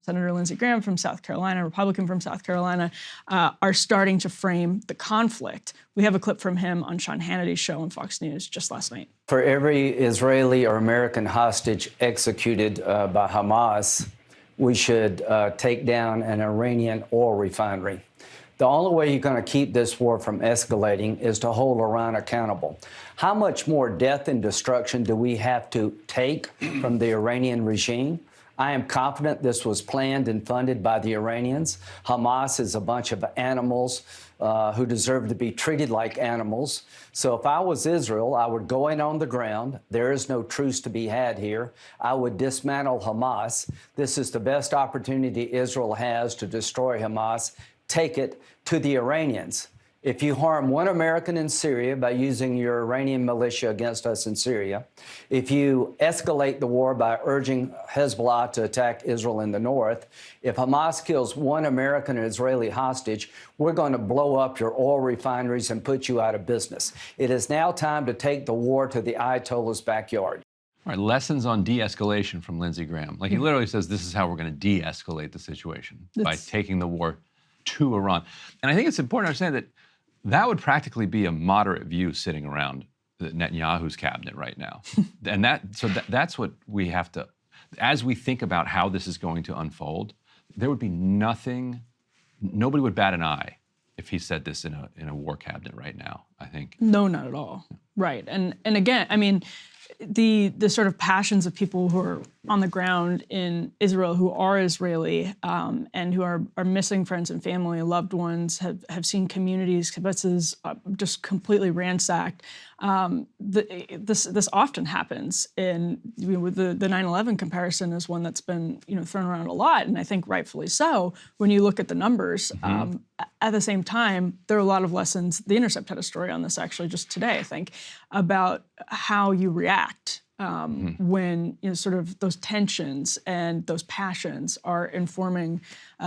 Senator Lindsey Graham from South Carolina, Republican from South Carolina, are starting to frame the conflict. We have a clip from him on Sean Hannity's show on Fox News just last night. For every Israeli or American hostage executed by Hamas, we should take down an Iranian oil refinery. The only way you're going to keep this war from escalating is to hold Iran accountable. How much more death and destruction do we have to take from the Iranian regime? I am confident this was planned and funded by the Iranians. Hamas is a bunch of animals who deserve to be treated like animals. So if I was Israel, I would go in on the ground. There is no truce to be had here. I would dismantle Hamas. This is the best opportunity Israel has to destroy Hamas. Take it to the Iranians. If you harm one American in Syria by using your Iranian militia against us in Syria, if you escalate the war by urging Hezbollah to attack Israel in the north, if Hamas kills one American or Israeli hostage, we're going to blow up your oil refineries and put you out of business. It is now time to take the war to the Ayatollah's backyard. All right, lessons on de-escalation from Lindsey Graham. Like, he literally says this is how we're going to de-escalate the situation, by taking the war to Iran. And I think it's important to understand that that would practically be a moderate view sitting around Netanyahu's cabinet right now. And that's what we have to, as we think about how this is going to unfold, there would be nobody would bat an eye if he said this in a war cabinet right now, I think. No, not at all. Right. And again, I mean, the sort of passions of people who are on the ground in Israel, who are Israeli, and who are missing friends and family, loved ones, have seen communities, kibbutzes, just completely ransacked. This often happens, with the 9/11 comparison is one that's been thrown around a lot, and I think rightfully so. When you look at the numbers, at the same time, there are a lot of lessons. The Intercept had a story on this actually just today, I think, about how you react when sort of those tensions and those passions are informing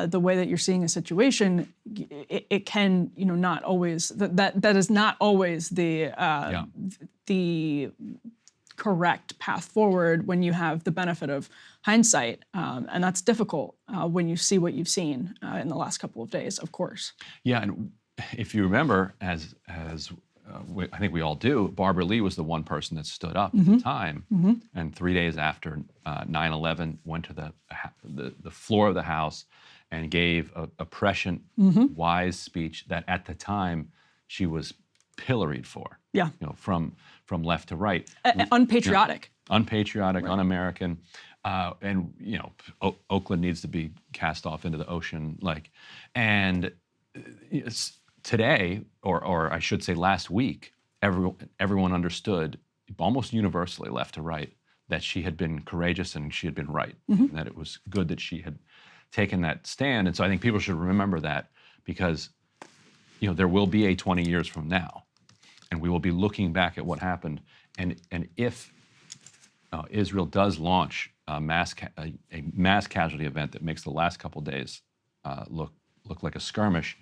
the way that you're seeing a situation. It can not always that is not always the correct path forward when you have the benefit of hindsight, and that's difficult when you see what you've seen in the last couple of days, of course. Yeah, and if you remember, as I think we all do, Barbara Lee was the one person that stood up at the time, and 3 days after 9/11 went to the floor of the House and gave a prescient, wise speech that at the time she was pilloried for. Yeah, from left to right, unpatriotic, right. Un-American, and Oakland needs to be cast off into the ocean, and today, or I should say last week, everyone understood, almost universally, left to right, that she had been courageous and she had been right, and that it was good that she had taken that stand. And so I think people should remember that, because there will be a 20 years from now, and we will be looking back at what happened. And if Israel does launch a mass casualty event that makes the last couple days look like a skirmish,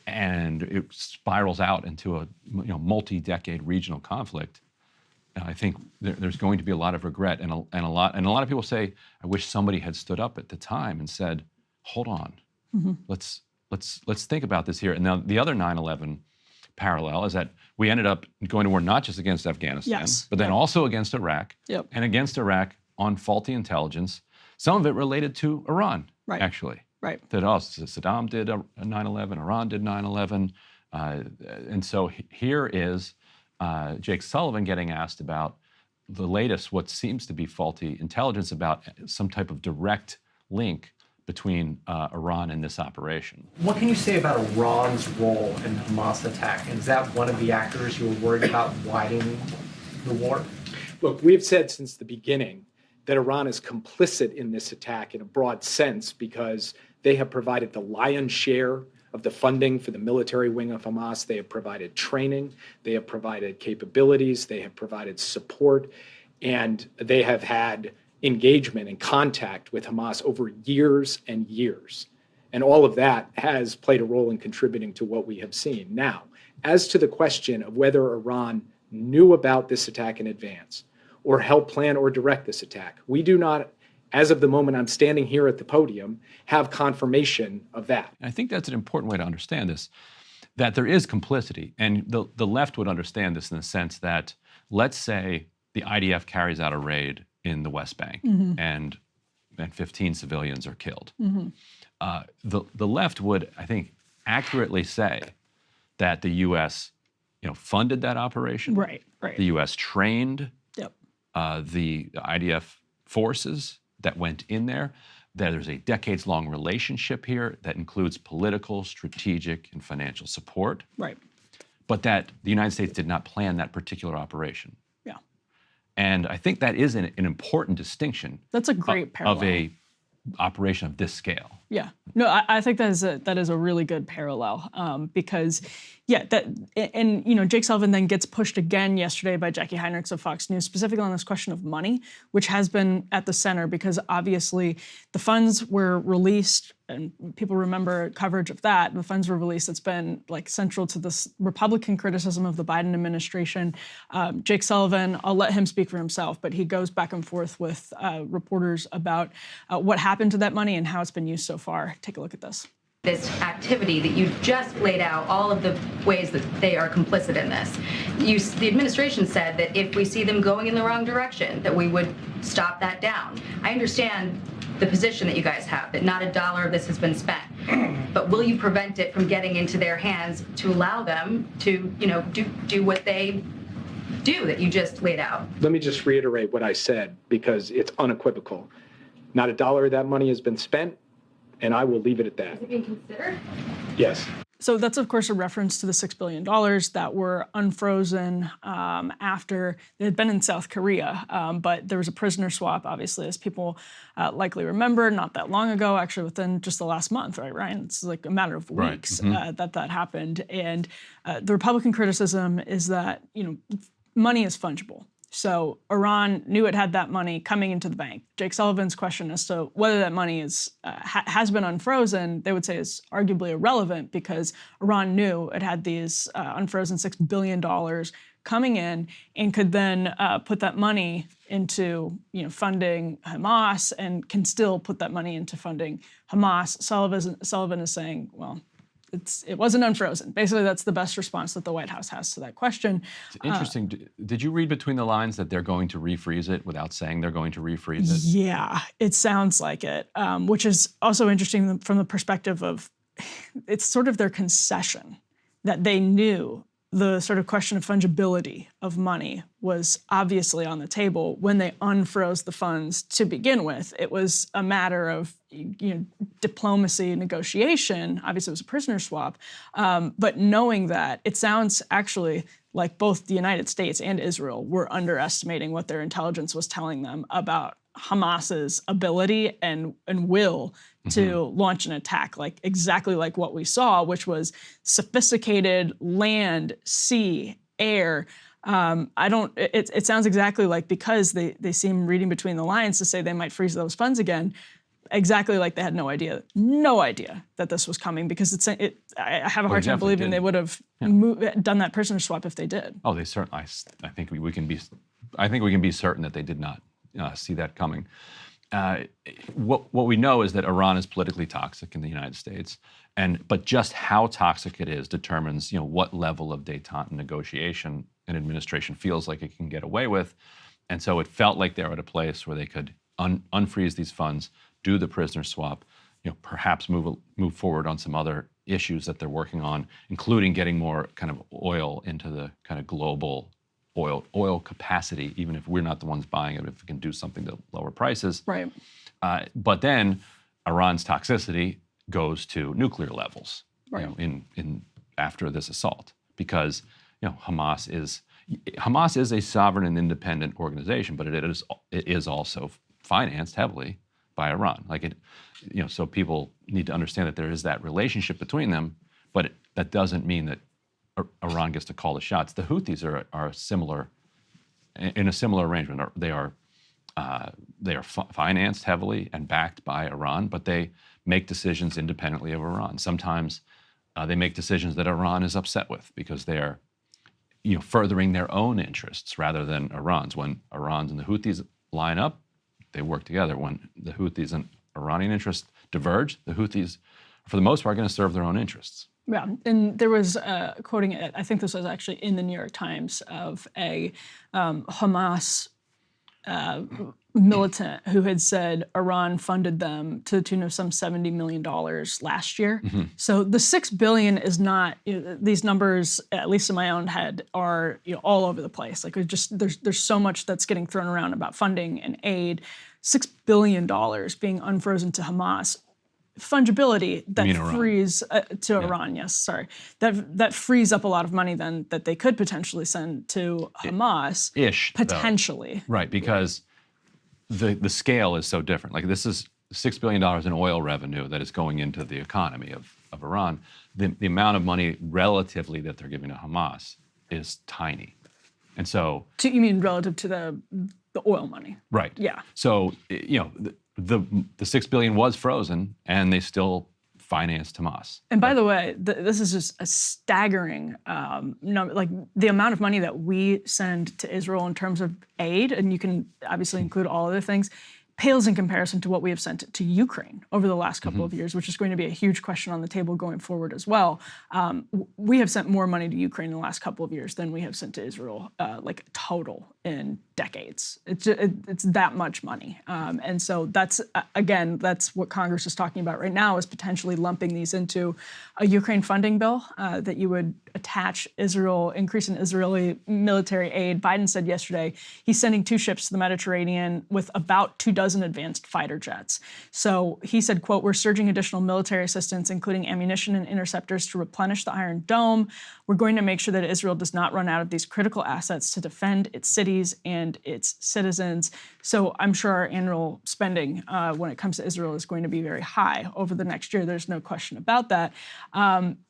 and it spirals out into a multi-decade regional conflict, I think there's going to be a lot of regret, and a lot of people say, I wish somebody had stood up at the time and said, hold on, let's think about this here. And now the other 9/11 parallel is that we ended up going to war not just against Afghanistan, but then also against Iraq, and against Iraq on faulty intelligence, some of it related to Iran, actually. Right. That Saddam did a 9/11, Iran did 9/11. And so here is Jake Sullivan getting asked about the latest, what seems to be faulty intelligence about some type of direct link between Iran and this operation. What can you say about Iran's role in the Hamas attack? And is that one of the actors you were worried about widening the war? Look, we've said since the beginning that Iran is complicit in this attack in a broad sense, because they have provided the lion's share of the funding for the military wing of Hamas. They have provided training, they have provided capabilities, they have provided support, and they have had engagement and contact with Hamas over years and years. And all of that has played a role in contributing to what we have seen. Now, as to the question of whether Iran knew about this attack in advance or helped plan or direct this attack, we do not as of the moment I'm standing here at the podium, have confirmation of that. I think that's an important way to understand this, that there is complicity. And the left would understand this in the sense that, let's say the IDF carries out a raid in the West Bank and 15 civilians are killed. The left would, I think, accurately say that the U.S. funded that operation. Right. The U.S. trained Yep. the IDF forces that went in there. That there's a decades-long relationship here that includes political, strategic, and financial support. Right. But that the United States did not plan that particular operation. Yeah. And I think that is an important distinction. That's a great parallel. Of a operation of this scale. Yeah, no, I think that is a really good parallel because, yeah, Jake Sullivan then gets pushed again yesterday by Jackie Heinrichs of Fox News, specifically on this question of money, which has been at the center because obviously the funds were released, and people remember coverage of that. The funds were released. It's been like central to this Republican criticism of the Biden administration. Jake Sullivan, I'll let him speak for himself, but he goes back and forth with reporters about what happened to that money and how it's been used so far. Take a look at this. This activity that you just laid out, all of the ways that they are complicit in this. The administration said that if we see them going in the wrong direction, that we would stop that down. I understand the position that you guys have, that not a dollar of this has been spent. But will you prevent it from getting into their hands to allow them to, do what they do that you just laid out? Let me just reiterate what I said because it's unequivocal. Not a dollar of that money has been spent, and I will leave it at that. Is it being considered? Yes. So that's, of course, a reference to the $6 billion that were unfrozen after they had been in South Korea. But there was a prisoner swap, obviously, as people likely remember, not that long ago, actually within just the last month, right, Ryan? It's like a matter of weeks that happened. And the Republican criticism is that, money is fungible. So Iran knew it had that money coming into the bank. Jake Sullivan's question as to whether that money has been unfrozen, they would say is arguably irrelevant because Iran knew it had these unfrozen $6 billion coming in and could then put that money into funding Hamas and can still put that money into funding Hamas. Sullivan is saying, well, it wasn't unfrozen. Basically, that's the best response that the White House has to that question. It's interesting. Did you read between the lines that they're going to refreeze it without saying they're going to refreeze it? Yeah, it sounds like it, which is also interesting from the perspective of it's sort of their concession that they knew the sort of question of fungibility of money was obviously on the table when they unfroze the funds to begin with. It was a matter of diplomacy, negotiation. Obviously, it was a prisoner swap. But knowing that, it sounds actually like both the United States and Israel were underestimating what their intelligence was telling them about Hamas's ability and will to launch an attack, exactly like what we saw, which was sophisticated land, sea, air. It sounds exactly like, because they seem reading between the lines to say they might freeze those funds again, exactly like they had no idea that this was coming, because I have a hard time believing they would have done that prisoner swap if they did. Oh, they certainly. I think we can be certain that they did not see that coming. What we know is that Iran is politically toxic in the United States, but just how toxic it is determines what level of détente negotiation an administration feels like it can get away with. And so it felt like they were at a place where they could unfreeze these funds, do the prisoner swap, perhaps move forward on some other issues that they're working on, including getting more kind of oil into the kind of global oil capacity, even if we're not the ones buying it, if we can do something to lower prices. Right. But then Iran's toxicity goes to nuclear levels, right. In after this assault, because Hamas is a sovereign and independent organization, but it is also financed heavily by Iran. So people need to understand that there is that relationship between them, but that doesn't mean that Iran gets to call the shots. The Houthis are similar, in a similar arrangement. They are financed heavily and backed by Iran, but they make decisions independently of Iran. Sometimes they make decisions that Iran is upset with because they are, furthering their own interests rather than Iran's. When Iran's and the Houthis line up, they work together. When the Houthis and Iranian interests diverge, the Houthis, for the most part, are going to serve their own interests. Yeah, and there was quoting, I think this was actually in the New York Times, of a Hamas militant who had said Iran funded them to the tune of some $70 million last year. So the $6 billion is not, these numbers, at least in my own head, are all over the place. Like there's so much that's getting thrown around about funding and aid. $6 billion being unfrozen to Hamas. Fungibility that frees to Iran, yes, sorry. That frees up a lot of money then that they could potentially send to Hamas. Potentially. Though. Right, because the scale is so different. Like this is $6 billion in oil revenue that is going into the economy of Iran. The amount of money relatively that they're giving to Hamas is tiny. And so you mean relative to the oil money? Right. Yeah. So the $6 billion was frozen, and they still financed Hamas. And by the way, this is just a staggering number. Like the amount of money that we send to Israel in terms of aid, and you can obviously include all other things, pales in comparison to what we have sent to Ukraine over the last couple of years, which is going to be a huge question on the table going forward as well. We have sent more money to Ukraine in the last couple of years than we have sent to Israel, like total in decades. It's that much money. And so that's, again, that's what Congress is talking about right now, is potentially lumping these into a Ukraine funding bill that you would attach Israel, increase in Israeli military aid. Biden said yesterday he's sending 2 ships to the Mediterranean with about 24 advanced fighter jets. So he said, quote, "We're surging additional military assistance, including ammunition and interceptors to replenish the Iron Dome. We're going to make sure that Israel does not run out of these critical assets to defend its cities and its citizens." So I'm sure our annual spending when it comes to Israel is going to be very high over the next year. There's no question about that.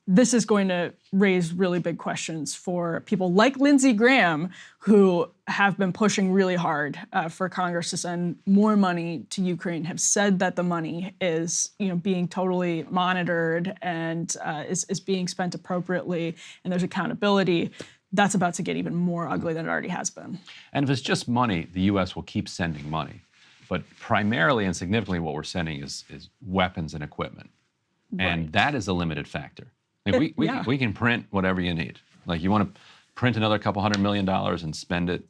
This is going to raise really big questions for people like Lindsey Graham, who have been pushing really hard for Congress to send more money to Ukraine, have said that the money is being totally monitored and is being spent appropriately, and there's accountability. That's about to get even more ugly than it already has been. And if it's just money, the U.S. will keep sending money. But primarily and significantly what we're sending is weapons and equipment. Right. And that is a limited factor. Like we can print whatever you need. Like you want to print another couple $100 million and spend it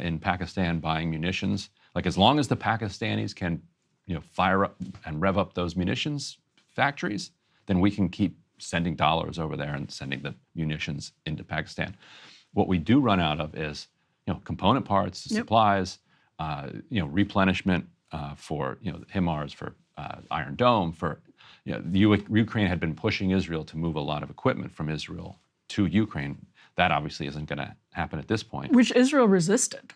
in Pakistan buying munitions. Like as long as the Pakistanis can, fire up and rev up those munitions factories, then we can keep sending dollars over there and sending the munitions into Pakistan. What we do run out of is, component parts, supplies, replenishment for, HIMARS, for Iron Dome, for Ukraine had been pushing Israel to move a lot of equipment from Israel to Ukraine. That obviously isn't going to happen at this point. Which Israel resisted.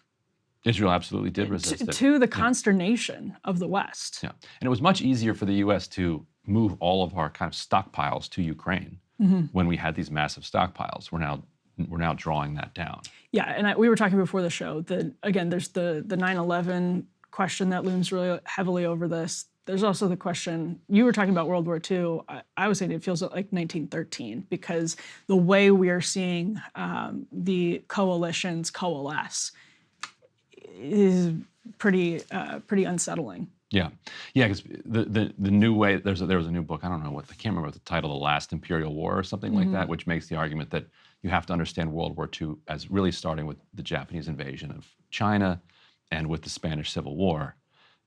Israel absolutely did resist it. To the consternation of the West. Yeah, and it was much easier for the U.S. to move all of our kind of stockpiles to Ukraine when we had these massive stockpiles. We're now drawing that down. Yeah, and we were talking before the show that, again, there's the 9/11 question that looms really heavily over this. There's also the question, you were talking about World War II. I was saying it feels like 1913 because the way we are seeing the coalitions coalesce is pretty unsettling. Yeah, because the new way, there was a new book, I don't know I can't remember what the title, The Last Imperial War or something like that, which makes the argument that you have to understand World War II as really starting with the Japanese invasion of China and with the Spanish Civil War.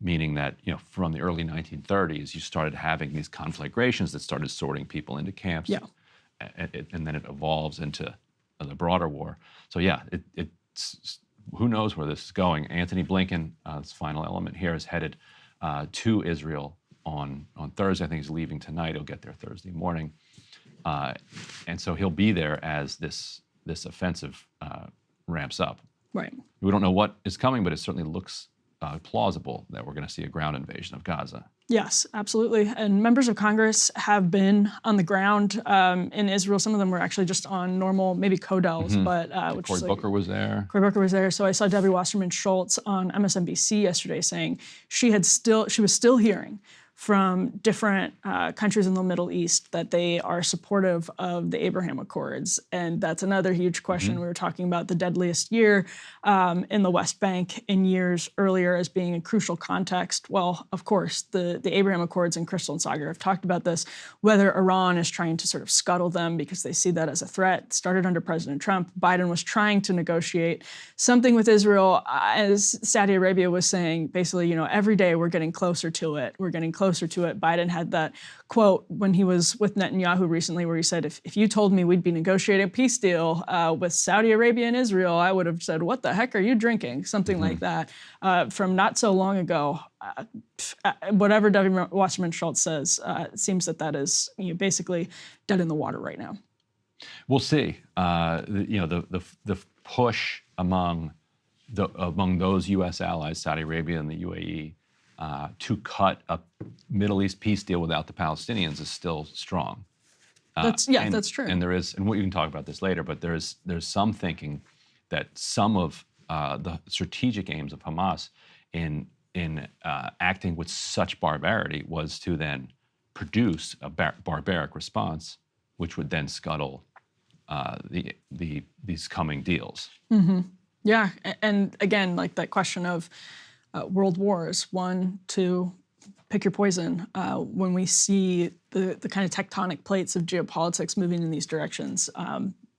Meaning that, from the early 1930s, you started having these conflagrations that started sorting people into camps. Yeah. And then it evolves into the broader war. So, it's who knows where this is going. Antony Blinken, this final element here, is headed to Israel on Thursday. I think he's leaving tonight. He'll get there Thursday morning. And so he'll be there as this offensive ramps up. Right. We don't know what is coming, but it certainly looks plausible that we're going to see a ground invasion of Gaza. Yes, absolutely. And members of Congress have been on the ground in Israel. Some of them were actually just on normal, maybe CODELs, but Cory Booker was there. Cory Booker was there. So I saw Debbie Wasserman Schultz on MSNBC yesterday saying she was still hearing from different countries in the Middle East that they are supportive of the Abraham Accords. And that's another huge question. We were talking about the deadliest year in the West Bank in years earlier as being a crucial context. Well, of course, the Abraham Accords and Crystal and Sagar have talked about this, whether Iran is trying to sort of scuttle them because they see that as a threat. It started under President Trump. Biden was trying to negotiate something with Israel, as Saudi Arabia was saying, basically, every day we're getting closer to it. We're getting closer to it. Biden had that quote when he was with Netanyahu recently where he said, if you told me we'd be negotiating a peace deal with Saudi Arabia and Israel, I would have said, what the heck are you drinking? Something like that. From not so long ago, whatever Debbie Wasserman Schultz says, it seems that is basically dead in the water right now. We'll see. The push among those U.S. allies, Saudi Arabia and the UAE, to cut a Middle East peace deal without the Palestinians is still strong. That's true. And there is, and we can talk about this later, but there's some thinking that some of the strategic aims of Hamas in acting with such barbarity was to then produce a barbaric response, which would then scuttle these coming deals. Mm-hmm. Yeah, and again, like that question of world wars, 1, 2, pick your poison. When we see the kind of tectonic plates of geopolitics moving in these directions,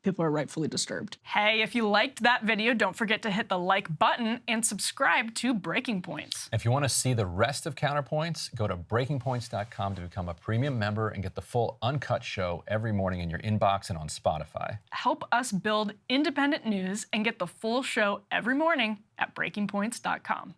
people are rightfully disturbed. Hey, if you liked that video, don't forget to hit the like button and subscribe to Breaking Points. If you want to see the rest of Counterpoints, go to breakingpoints.com to become a premium member and get the full uncut show every morning in your inbox and on Spotify. Help us build independent news and get the full show every morning at breakingpoints.com.